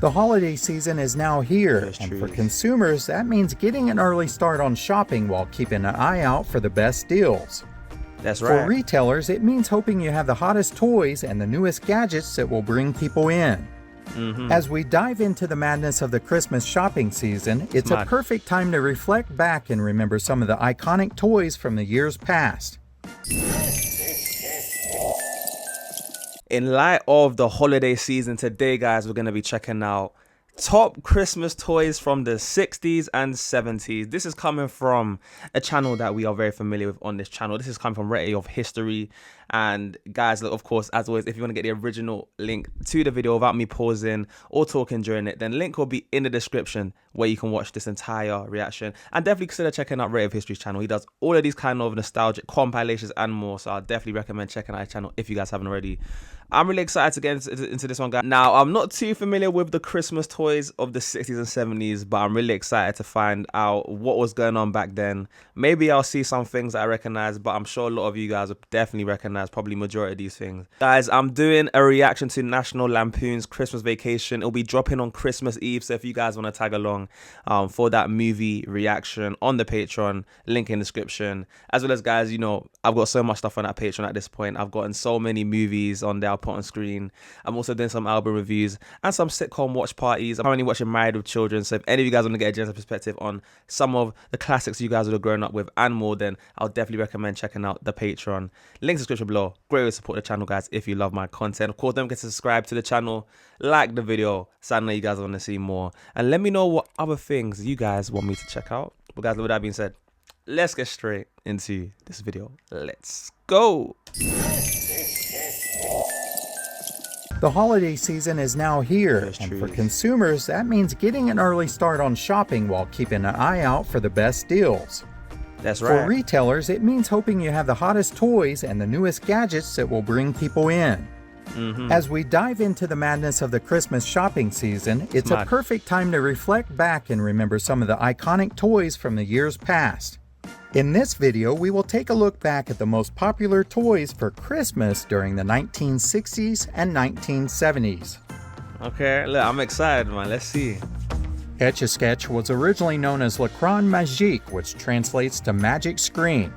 The holiday season is now here, and for consumers, that means getting an early start on shopping while keeping an eye out for the best deals. That's right. For retailers, it means hoping you have the hottest toys and the newest gadgets that will bring people in. As we dive into the madness of the Christmas shopping season, it's a perfect time to reflect back and remember some of the iconic toys from the years past. In light of the holiday season today, guys, we're going to be checking out top Christmas toys from the 60s and 70s. This is coming from a channel that we are very familiar with on this channel. This is coming from Ray of History. And guys, of course, as always, if you want to get the original link to the video without me pausing or talking during it, then link will be in the description where you can watch this entire reaction. And definitely consider checking out Ray of History's channel. He does all of these kind of nostalgic compilations and more. So I'll definitely recommend checking out his channel if you guys haven't already. I'm really excited to get into this one, guys. Now, I'm not too familiar with the Christmas toys of the 60s and 70s, but I'm really excited to find out what was going on back then. Maybe I'll see some things that I recognize, but I'm sure a lot of you guys will definitely recognize probably majority of these things. Guys, I'm doing a reaction to National Lampoon's Christmas Vacation. It'll be dropping on Christmas Eve, so if you guys want to tag along for that movie reaction on the Patreon, link in the description. As well as, guys, you know, I've got so much stuff on that Patreon at this point. I've gotten so many movies on there I'll put on screen. I'm also doing some album reviews and some sitcom watch parties. I'm currently watching Married with Children, so if any of you guys want to get a general perspective on some of the classics you guys would have grown up with and more, then I'll definitely recommend checking out the Patreon. Link in the description below. Great way to support the channel, guys, if you love my content. Of course, don't forget to subscribe to the channel, like the video, so I know you guys want to see more, and let me know what other things you guys want me to check out. But guys, with that being said, let's get straight into this video. Let's go. The holiday season is now here, and for consumers, that means getting an early start on shopping while keeping an eye out for the best deals. That's right. For retailers, it means hoping you have the hottest toys and the newest gadgets that will bring people in. As we dive into the madness of the Christmas shopping season, it's a perfect time to reflect back and remember some of the iconic toys from the years past. In this video, we will take a look back at the most popular toys for Christmas during the 1960s and 1970s. Okay, look, I'm excited, man. Let's see. Etch A Sketch was originally known as L'écran magique, which translates to magic screen.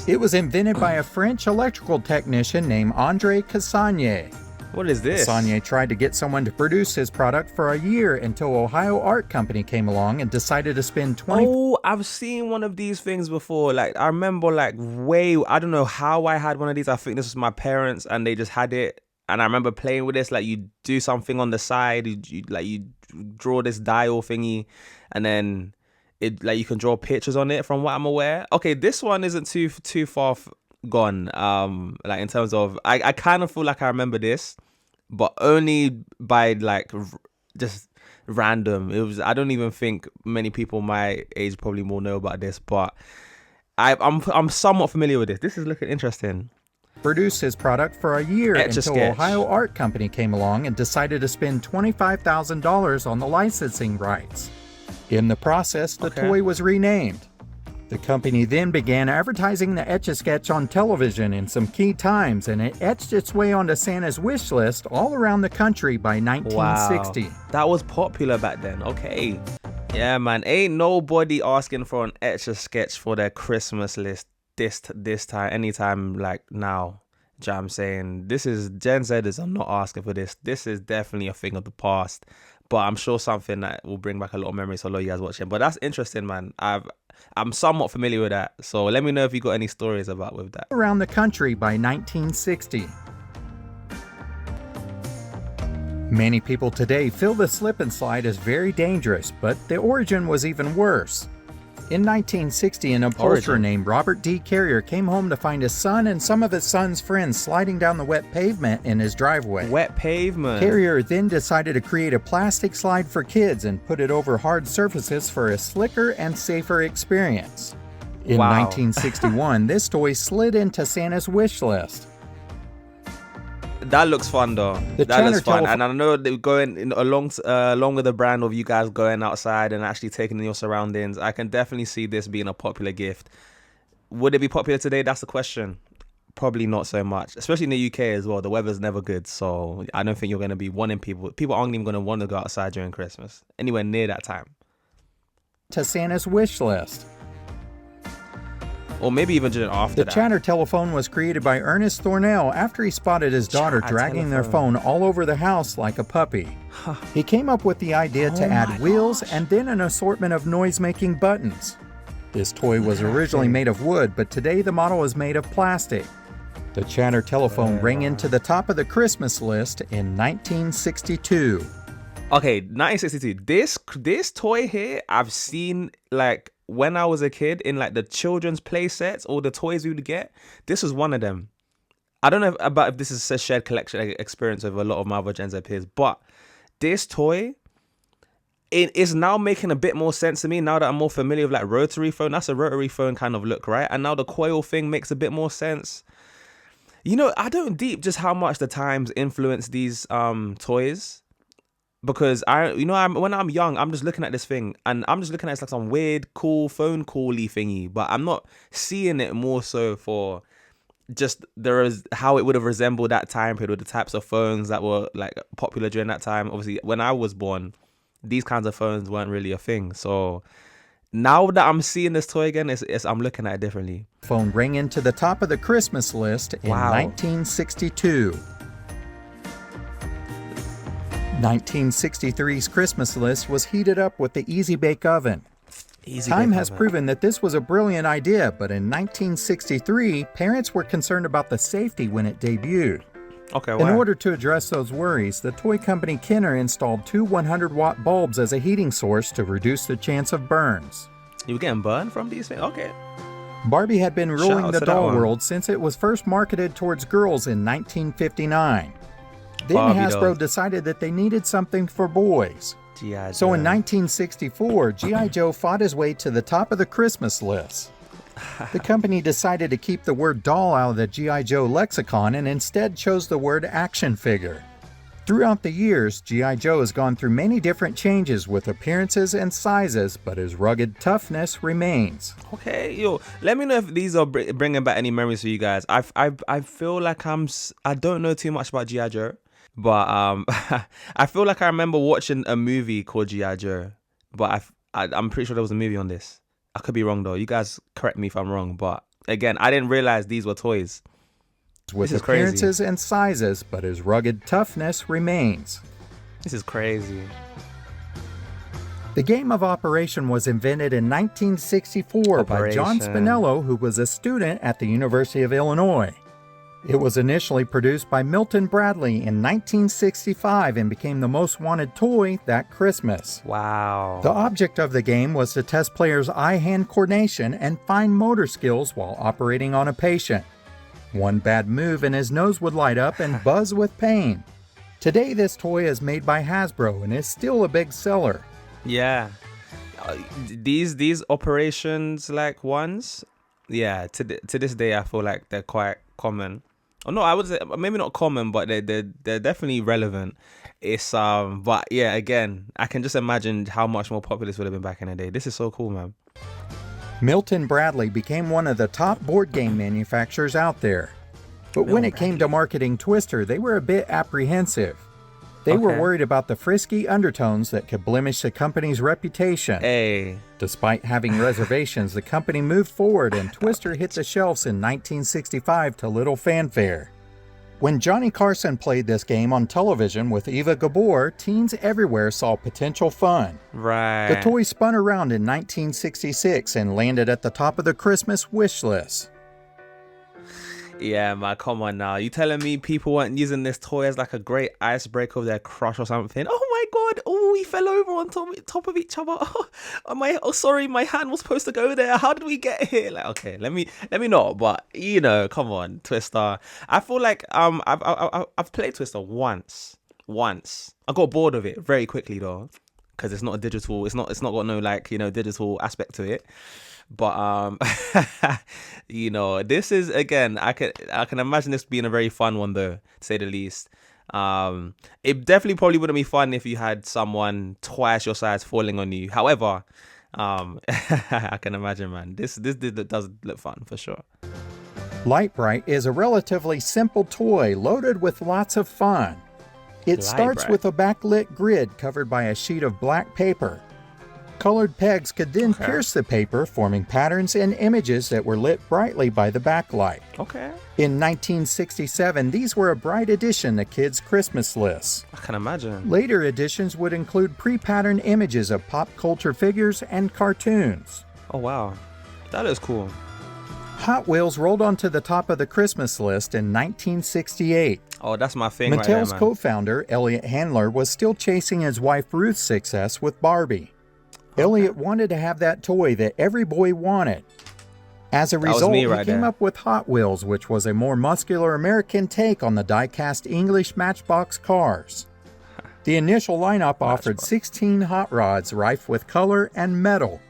It was invented by a French electrical technician named André Cassagne. What is this? Cassagne tried to get someone to produce his product for a year until Ohio Art Company came along and decided to spend Oh, I've seen one of these things before. Like, I remember, like, I don't know how I had one of these. I think this was my parents, and they just had it. And I remember playing with this. Like, you do something on the side, you draw this dial thingy, and then you can draw pictures on it. From what I'm aware. Okay, this one isn't too far gone. Like, in terms of, I kind of feel like I remember this, but only by like just random. It was, I don't even think many people my age probably more know about this, but I'm somewhat familiar with this. This is looking interesting. Produced his product for a year until Sketch. Ohio Art Company came along and decided to spend $25,000 on the licensing rights. In the process, the toy was renamed. The company then began advertising the Etch A Sketch on television in some key times, and it etched its way onto Santa's wish list all around the country by 1960. Wow. That was popular back then. Okay. Yeah, man. Ain't nobody asking for an Etch A Sketch for their Christmas list this time, anytime like now. Do you know what I'm saying? This is, Gen Zers, I'm not asking for this. This is definitely a thing of the past, but I'm sure something that will bring back a lot of memories for a lot of you guys watching. But that's interesting, man. I'm somewhat familiar with that, so let me know if you got any stories with that. Around the country by 1960. Many people today feel the slip and slide is very dangerous, but the origin was even worse. In 1960, an upholsterer named Robert D. Carrier came home to find his son and some of his son's friends sliding down the wet pavement in his driveway. Wet pavement. Carrier then decided to create a plastic slide for kids and put it over hard surfaces for a slicker and safer experience. In 1961, this toy slid into Santa's wish list. That looks fun though. That looks fun, and I know they're going along with the brand of you guys going outside and actually taking in your surroundings. I can definitely see this being a popular gift. Would it be popular today? That's the question. probably not so much, especially in the UK as well. The weather's never good, so I don't think you're going to be wanting people aren't even going to want to go outside during Christmas anywhere near that time. To Santa's wish list. Or maybe even just after the that. The chatter telephone was created by Ernest Thornell after he spotted his daughter dragging their phone all over the house like a puppy. He came up with the idea to add wheels and then an assortment of noise-making buttons. This toy was originally made of wood, but today the model is made of plastic. The chatter telephone rang into the top of the Christmas list in 1962. Okay, 1962. This toy here, I've seen like when I was a kid in like the children's play sets or the toys we would get. This was one of them. I don't know about if this is a shared collection experience with a lot of my other Gen Z peers, but this toy, it is now making a bit more sense to me now that I'm more familiar with like rotary phone. That's a rotary phone kind of look, right? And now the coil thing makes a bit more sense. You know, I don't deep just how much the times influence these toys. Because when I'm young, I'm just looking at this thing and I'm just looking at it like some weird, cool phone call-y thingy, but I'm not seeing it more so for just how it would have resembled that time period with the types of phones that were like popular during that time. Obviously, when I was born, these kinds of phones weren't really a thing. So now that I'm seeing this toy again, I'm looking at it differently. Phone rang into the top of the Christmas list in 1962. 1963's Christmas list was heated up with the Easy Bake Oven. Time has proven that this was a brilliant idea, but in 1963, parents were concerned about the safety when it debuted. Okay, In order to address those worries, the toy company Kenner installed 2 100-watt bulbs as a heating source to reduce the chance of burns. You were getting burned from these things? Okay. Barbie had been ruling the doll world since it was first marketed towards girls in 1959. Then Hasbro decided that they needed something for boys. So in 1964, G.I. Joe fought his way to the top of the Christmas list. The company decided to keep the word doll out of the G.I. Joe lexicon and instead chose the word action figure. Throughout the years, G.I. Joe has gone through many different changes with appearances and sizes, but his rugged toughness remains. Okay, yo, let me know if these are bringing back any memories for you guys. I feel like I don't know too much about G.I. Joe. But I feel like I remember watching a movie called G.I. Joe, but I'm pretty sure there was a movie on this. I could be wrong though. You guys correct me if I'm wrong. But again, I didn't realize these were toys. With appearances and sizes, but his rugged toughness remains. This is crazy. The game of Operation was invented in 1964 by John Spinello, who was a student at the University of Illinois. It was initially produced by Milton Bradley in 1965 and became the most wanted toy that Christmas. Wow. The object of the game was to test players' eye-hand coordination and fine motor skills while operating on a patient. One bad move and his nose would light up and buzz with pain. Today this toy is made by Hasbro and is still a big seller. Yeah. These operations like ones, yeah, to this day I feel like they're quite common. Oh no, I would say maybe not common, but they're definitely relevant. It's but yeah, again, I can just imagine how much more popular this would have been back in the day. This is so cool, man. Milton Bradley became one of the top board game manufacturers out there. But when it came to marketing Twister, they were a bit apprehensive. They were worried about the frisky undertones that could blemish the company's reputation. Hey. Despite having reservations, the company moved forward and Twister hit the shelves in 1965 to little fanfare. When Johnny Carson played this game on television with Eva Gabor, teens everywhere saw potential fun. Right. The toy spun around in 1966 and landed at the top of the Christmas wish list. Yeah, man, come on now. You telling me people weren't using this toy as like a great icebreaker with their crush or something? Oh my god, oh, we fell over on top of each other. Oh, sorry, my hand was supposed to go there. How did we get here? Like, okay, let me not, but you know, come on, Twister. I feel like I've played Twister once. I got bored of it very quickly though, because it's not a digital, it's not got no like, you know, digital aspect to it. But you know, this is, again, I can imagine this being a very fun one though, to say the least. It definitely probably wouldn't be fun if you had someone twice your size falling on you. However, I can imagine, man, this does look fun for sure. Lite-Brite is a relatively simple toy loaded with lots of fun. It starts Lite-Brite. with a backlit grid covered by a sheet of black paper. Colored pegs could then pierce the paper, forming patterns and images that were lit brightly by the backlight. Okay. In 1967, these were a bright addition to kids' Christmas lists. I can imagine. Later editions would include pre-patterned images of pop culture figures and cartoons. Oh, wow. That is cool. Hot Wheels rolled onto the top of the Christmas list in 1968. Oh, that's my thing right there, Mattel's man. co-founder, Elliot Handler, was still chasing his wife Ruth's success with Barbie. Elliot wanted to have that toy that every boy wanted. As a result, he came up with Hot Wheels, which was a more muscular American take on the die-cast English Matchbox cars. The initial lineup offered 16 hot rods rife with color and metal.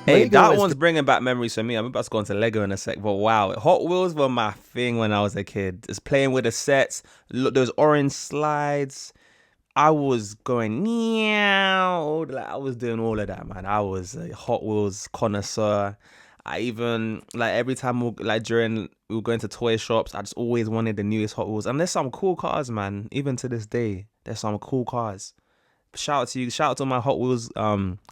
Hey, that one's bringing back memories for me. I'm about to go into Lego in a sec, but wow, Hot Wheels were my thing when I was a kid. Just playing with the sets, look, those orange slides. I was going meow, like I was doing all of that, man. I was a Hot Wheels connoisseur. I even every time during we were going to toy shops, I just always wanted the newest Hot Wheels. And there's some cool cars, man. Even to this day, there's some cool cars. Shout out to you, shout out to my Hot Wheels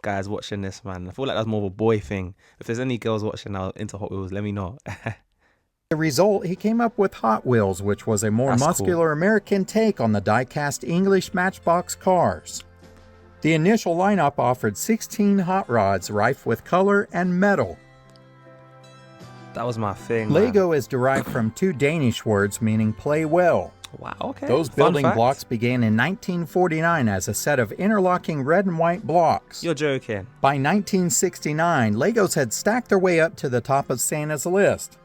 guys watching this, man. I feel like that's more of a boy thing. If there's any girls watching now into Hot Wheels, let me know. The result, he came up with Hot Wheels, which was a more muscular American take on the die-cast English Matchbox cars. The initial lineup offered 16 hot rods rife with color and metal. That was my thing, Lego man. is derived from two Danish words meaning play well. Wow, okay. Those building blocks began in 1949 as a set of interlocking red and white blocks. You're joking. By 1969, Legos had stacked their way up to the top of Santa's list.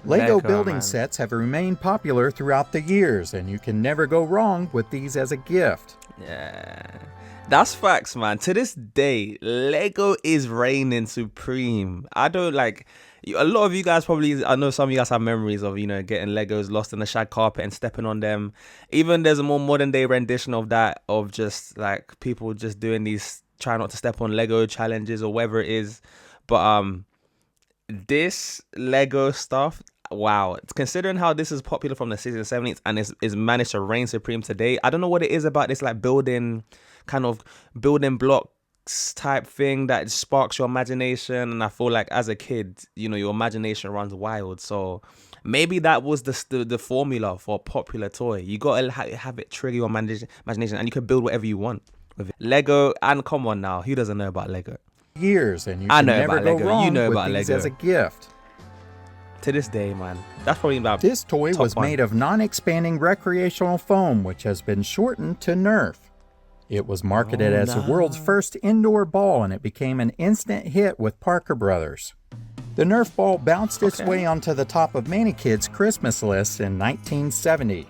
Lego building sets have remained popular throughout the years, and you can never go wrong with these as a gift. Yeah, that's facts, man. To this day, Lego is reigning supreme. I don't a lot of you guys probably, I know some of you guys have memories of, getting Legos lost in the shag carpet and stepping on them. Even there's a more modern day rendition of that, of just people just doing these try not to step on Lego challenges or whatever it is. But this Lego stuff, wow, considering how this is popular from the 60s and 70s and is managed to reign supreme today, I don't know what it is about this building blocks type thing that sparks your imagination. And I feel like as a kid, your imagination runs wild. So maybe that was the formula for a popular toy. You gotta have it trigger your imagination, and you can build whatever you want with it. Lego, and come on now, who doesn't know about Lego? Years, and you can never go wrong with these as a gift. To this day, man, that's probably about this toy was made of non-expanding recreational foam, which has been shortened to Nerf. It was marketed as the world's first indoor ball, and it became an instant hit with Parker Brothers. The Nerf ball bounced its way onto the top of many kids' Christmas lists in 1970.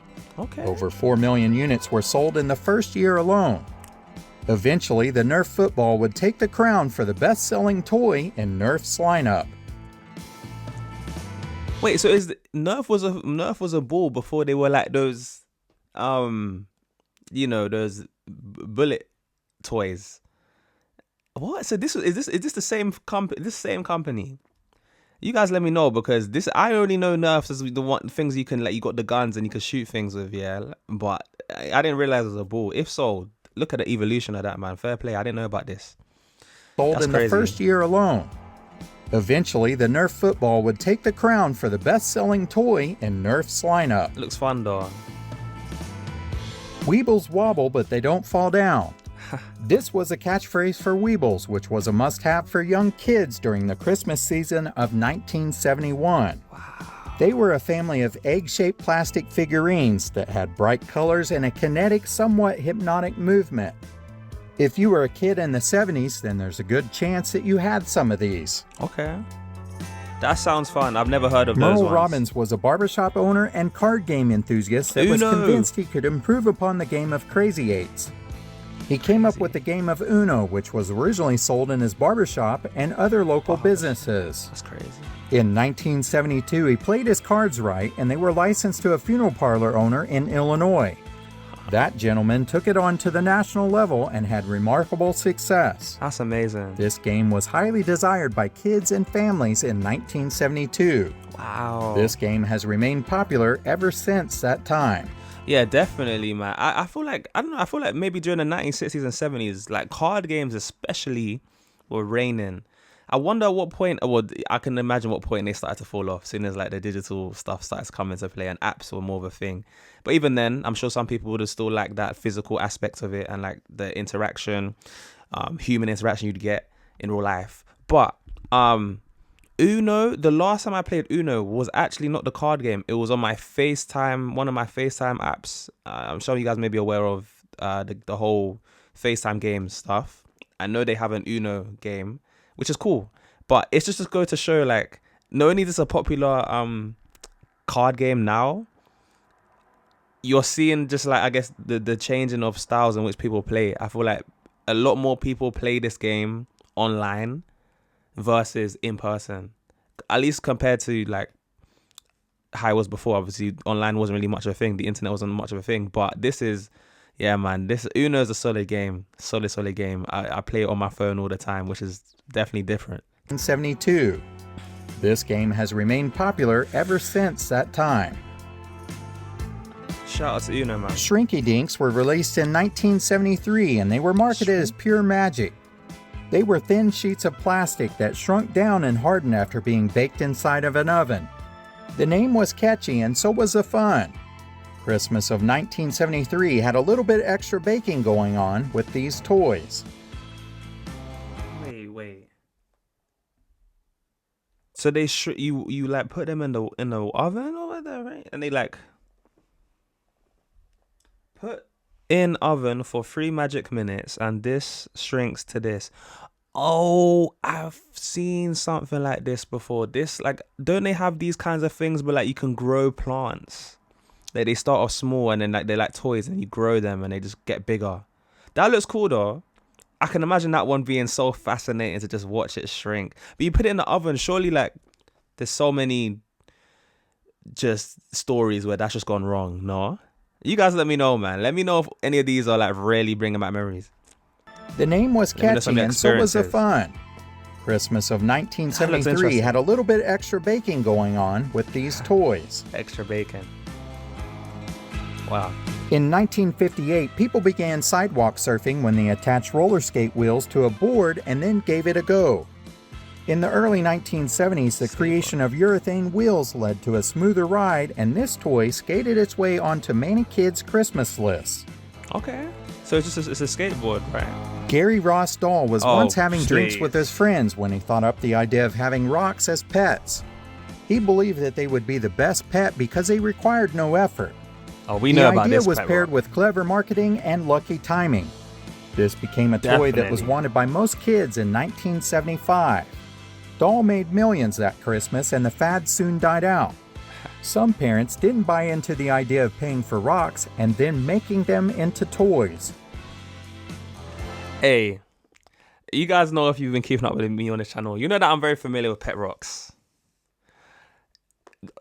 Over 4 million units were sold in the first year alone. Eventually, the Nerf football would take the crown for the best-selling toy in Nerf's lineup. Wait, so Nerf was a ball before they were those, those bullet toys? What? So is this the same company? You guys let me know, because I only know Nerfs as the things you can you got the guns and you can shoot things with, yeah. But I didn't realize it was a ball. If so, look at the evolution of that, man. Fair play. I didn't know about this. Sold in the first year alone. Eventually, the Nerf football would take the crown for the best-selling toy in Nerf's lineup. Looks fun, though. Weebles wobble, but they don't fall down. This was a catchphrase for Weebles, which was a must-have for young kids during the Christmas season of 1971. Wow. They were a family of egg-shaped plastic figurines that had bright colors and a kinetic, somewhat hypnotic movement. If you were a kid in the 70s, then there's a good chance that you had some of these. Okay. That sounds fun. I've never heard of those ones. Merle Robbins was a barbershop owner and card game enthusiast that was convinced he could improve upon the game of Crazy Eights. He came up with the game of Uno, which was originally sold in his barbershop and other local businesses. That's crazy. In 1972, he played his cards right, and they were licensed to a funeral parlor owner in Illinois. That gentleman took it on to the national level and had remarkable success. That's amazing. This game was highly desired by kids and families in 1972. Wow. This game has remained popular ever since that time. Yeah, definitely, man. I feel like, I don't know, I feel like maybe during the 1960s and 70s, like card games especially were reigning. I wonder at what point, well, I can imagine what point they started to fall off, soon as like the digital stuff starts coming to play and apps were more of a thing. But even then, I'm sure some people would have still liked that physical aspect of it and like the interaction, human interaction you'd get in real life. But Uno, the last time I played Uno was actually not the card game. It was on my FaceTime, one of my FaceTime apps. I'm sure you guys may be aware of the whole FaceTime game stuff. I know they have an Uno game, which is cool. But it's just to go to show, like, not only is this a popular card game now, you're seeing just like, I guess, the changing of styles in which people play. I feel like a lot more people play this game online versus in person, at least compared to like how it was before. Obviously online wasn't really much of a thing, the internet wasn't much of a thing, but this is, yeah man, this Uno is a solid game. Solid game. I play it on my phone all the time, which is definitely different. 1972. This game has remained popular ever since that time. Shout out to Uno, man. Shrinky Dinks were released in 1973 and they were marketed as pure magic. They were thin sheets of plastic that shrunk down and hardened after being baked inside of an oven. The name was catchy and so was the fun. Christmas of 1973 had a little bit extra baking going on with these toys. Wait. So they you like put them in the oven over there, right? And they like put in oven for 3 magic minutes, and this shrinks to this. Oh, I've seen something like this before. This, like, don't they have these kinds of things where like you can grow plants? Like they start off small and then like they're like toys and you grow them and they just get bigger. That looks cool though. I can imagine that one being so fascinating to just watch it shrink. But you put it in the oven, surely like there's so many just stories where that's just gone wrong. No? You guys let me know, man. Let me know if any of these are like really bringing back memories. The name was catchy and so was the fun. Christmas of 1973 had a little bit extra baking going on with these toys. Extra bacon. Wow. In 1958, people began sidewalk surfing when they attached roller skate wheels to a board and then gave it a go. In the early 1970s, the creation of urethane wheels led to a smoother ride, and this toy skated its way onto many kids' Christmas lists. Okay. So it's a skateboard, right? Gary Ross Dahl was once having drinks with his friends when he thought up the idea of having rocks as pets. He believed that they would be the best pet because they required no effort. Oh, we know about this. The idea was paired with clever marketing and lucky timing. This became a toy that was wanted by most kids in 1975. Dahl made millions that Christmas and the fad soon died out. Some parents didn't buy into the idea of paying for rocks and then making them into toys. Hey, you guys know, if you've been keeping up with me on this channel, you know that I'm very familiar with pet rocks.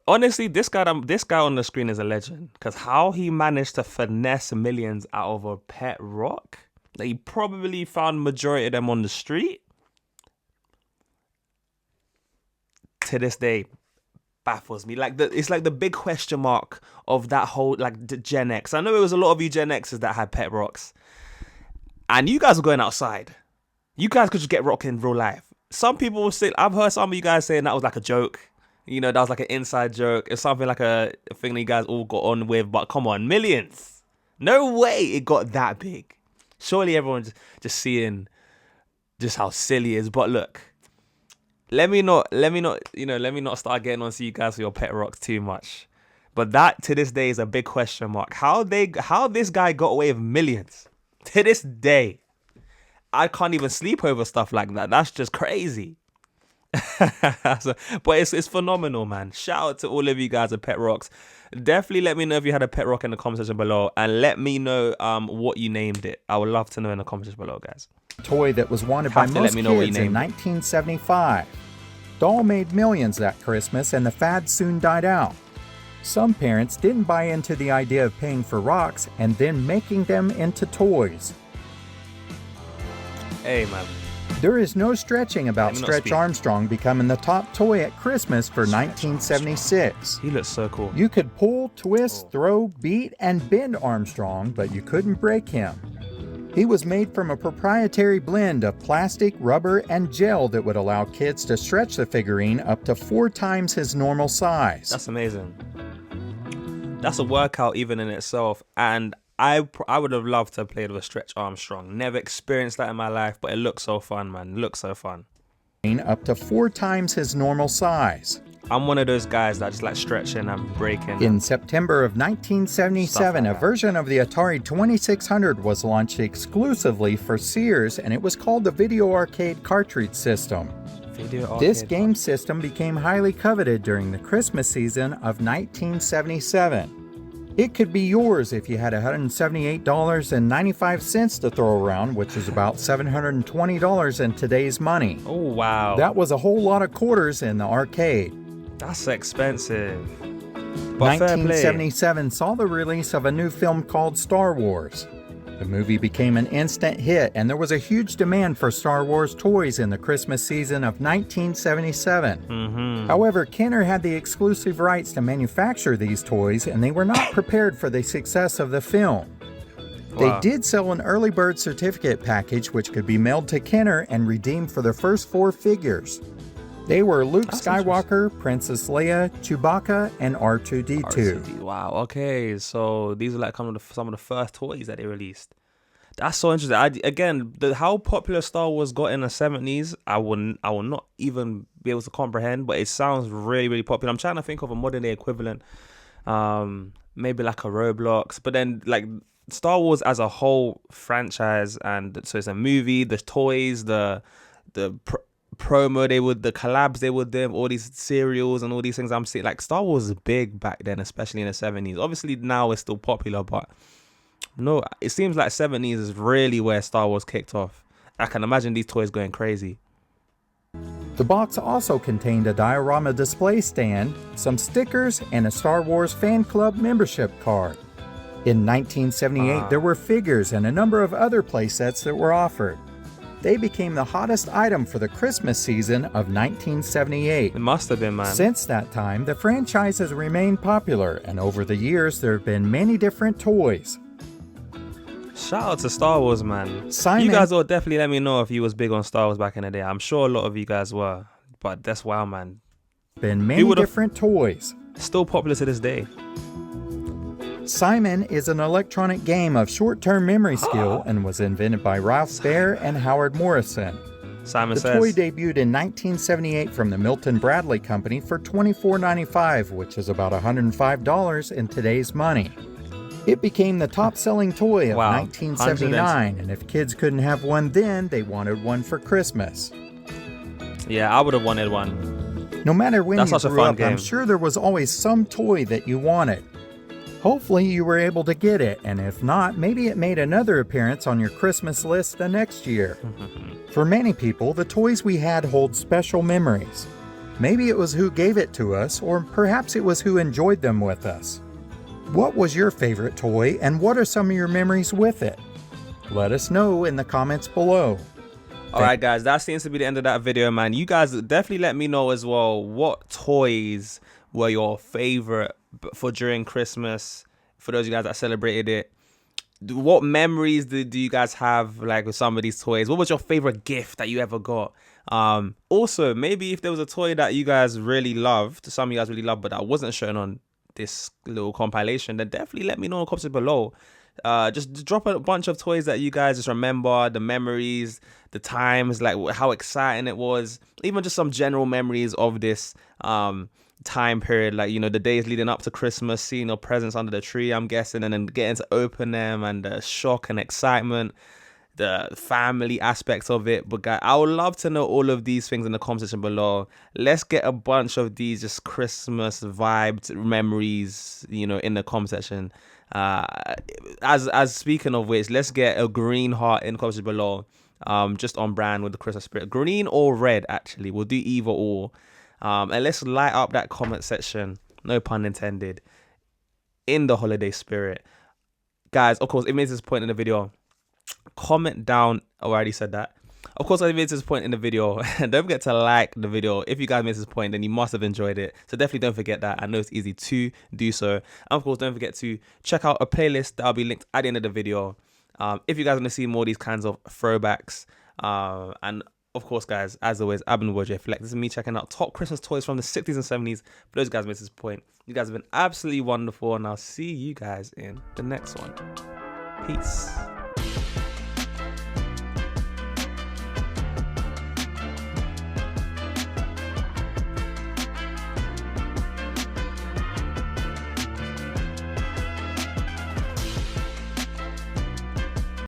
Honestly, this guy on the screen is a legend, because how he managed to finesse millions out of a pet rock, that he probably found majority of them on the street, to this day baffles me. Like it's like the big question mark of that whole, like, the Gen X. I know it was a lot of you Gen Xers that had pet rocks, and you guys were going outside. You guys could just get rocked in real life. Some people will say, I've heard some of you guys saying that was like a joke. You know, that was like an inside joke. It's something like a thing that you guys all got on with. But come on, millions. No way it got that big. Surely everyone's just seeing just how silly it is. But look, let me not start getting on to you guys for your pet rocks too much. But that to this day is a big question mark. How this guy got away with millions to this day. I can't even sleep over stuff like that. That's just crazy. But it's phenomenal, man. Shout out to all of you guys at Pet Rocks. Definitely let me know if you had a pet rock in the comment section below, and let me know what you named it. I would love to know in the comment section below, guys. Toy that was wanted by most kids in 1975. Dahl made millions that Christmas and the fad soon died out. Some parents didn't buy into the idea of paying for rocks and then making them into toys. Hey, man. There is no stretching about Stretch Armstrong becoming the top toy at Christmas for 1976. He looks so cool. You could pull, twist, throw, beat, and bend Armstrong, but you couldn't break him. He was made from a proprietary blend of plastic, rubber, and gel that would allow kids to stretch the figurine up to 4 times his normal size. That's amazing. That's a workout even in itself, and I would have loved to have played with Stretch Armstrong. Never experienced that in my life, but it looks so fun, man. It looks so fun. Up to 4 times his normal size. I'm one of those guys that just like stretching and breaking. In September of 1977, a version of the Atari 2600 was launched exclusively for Sears, and it was called the Video Arcade Cartridge System. This game system became highly coveted during the Christmas season of 1977. It could be yours if you had $178.95 to throw around, which is about $720 in today's money. Oh, wow. That was a whole lot of quarters in the arcade. That's expensive. But 1977 saw the release of a new film called Star Wars. The movie became an instant hit, and there was a huge demand for Star Wars toys in the Christmas season of 1977. However, Kenner had the exclusive rights to manufacture these toys, and they were not prepared for the success of the film. They did sell an early bird certificate package which could be mailed to Kenner and redeemed for the first 4 figures. They were Luke Skywalker, Princess Leia, Chewbacca, and R2-D2. Wow, okay, so these are like some of the first toys that they released. That's so interesting. How popular Star Wars got in the 70s, I will not even be able to comprehend, but it sounds really, really popular. I'm trying to think of a modern day equivalent, maybe like a Roblox, but then like Star Wars as a whole franchise, and so it's a movie, the toys, the promo the collabs they would do, all these cereals and all these things. I'm seeing like Star Wars was big back then, especially in the 70s. Obviously now it's still popular, but no, it seems like 70s is really where Star Wars kicked off. I can imagine these toys going crazy. The box also contained a diorama display stand, some stickers, and a Star Wars fan club membership card. In 1978, there were figures and a number of other playsets that were offered. They became the hottest item for the Christmas season of 1978. It must have been, man. Since that time, the franchise has remained popular, and over the years, there have been many different toys. Shout out to Star Wars, man. Simon, you guys will definitely let me know if you was big on Star Wars back in the day. I'm sure a lot of you guys were, but that's wild, man. Been many different toys. Still popular to this day. Simon is an electronic game of short-term memory skill and was invented by Ralph Baer and Howard Morrison. Simon the toy debuted in 1978 from the Milton Bradley Company for $24.95, which is about $105 in today's money. It became the top-selling toy of 1979, and if kids couldn't have one then, they wanted one for Christmas. Yeah, I would have wanted one. No matter when you grew up, I'm sure there was always some toy that you wanted. Hopefully you were able to get it, and if not, maybe it made another appearance on your Christmas list the next year. For many people, the toys we had hold special memories. Maybe it was who gave it to us, or perhaps it was who enjoyed them with us. What was your favorite toy, and what are some of your memories with it? Let us know in the comments below. Alright guys, that seems to be the end of that video, man. You guys definitely let me know as well what toys were your favorite for during Christmas, for those of you guys that celebrated it. What memories do you guys have like with some of these toys? What was your favorite gift that you ever got? Also, maybe if there was a toy that you guys really loved, some of you guys really loved, but that wasn't shown on this little compilation, then definitely let me know in the comments below. Just drop a bunch of toys that you guys just remember, the memories, the times, like how exciting it was, even just some general memories of this time period, like, you know, the days leading up to Christmas, seeing your presents under the tree, I'm guessing, and then getting to open them, and the shock and excitement, the family aspects of it. But guys, I would love to know all of these things in the comment section below. Let's get a bunch of these just Christmas vibed memories, you know, in the comment section. As speaking of which, let's get a green heart in the comment section below, just on brand with the Christmas spirit. Green or red, actually, we'll do either or. And let's light up that comment section no pun intended, in the holiday spirit. Guys, of course, if you made this point in the video, comment down. Oh, I already said that. Of course, I made this point in the video. Don't forget to like the video. If you guys made this point, then you must have enjoyed it. So definitely don't forget that. I know it's easy to do so. And of course, don't forget to check out a playlist that'll be linked at the end of the video. If you guys want to see more of these kinds of throwbacks. And of course, guys, as always, I've been JayFlex. This is me checking out top Christmas toys from the 60s and 70s. For those guys who missed this point, you guys have been absolutely wonderful. And I'll see you guys in the next one. Peace.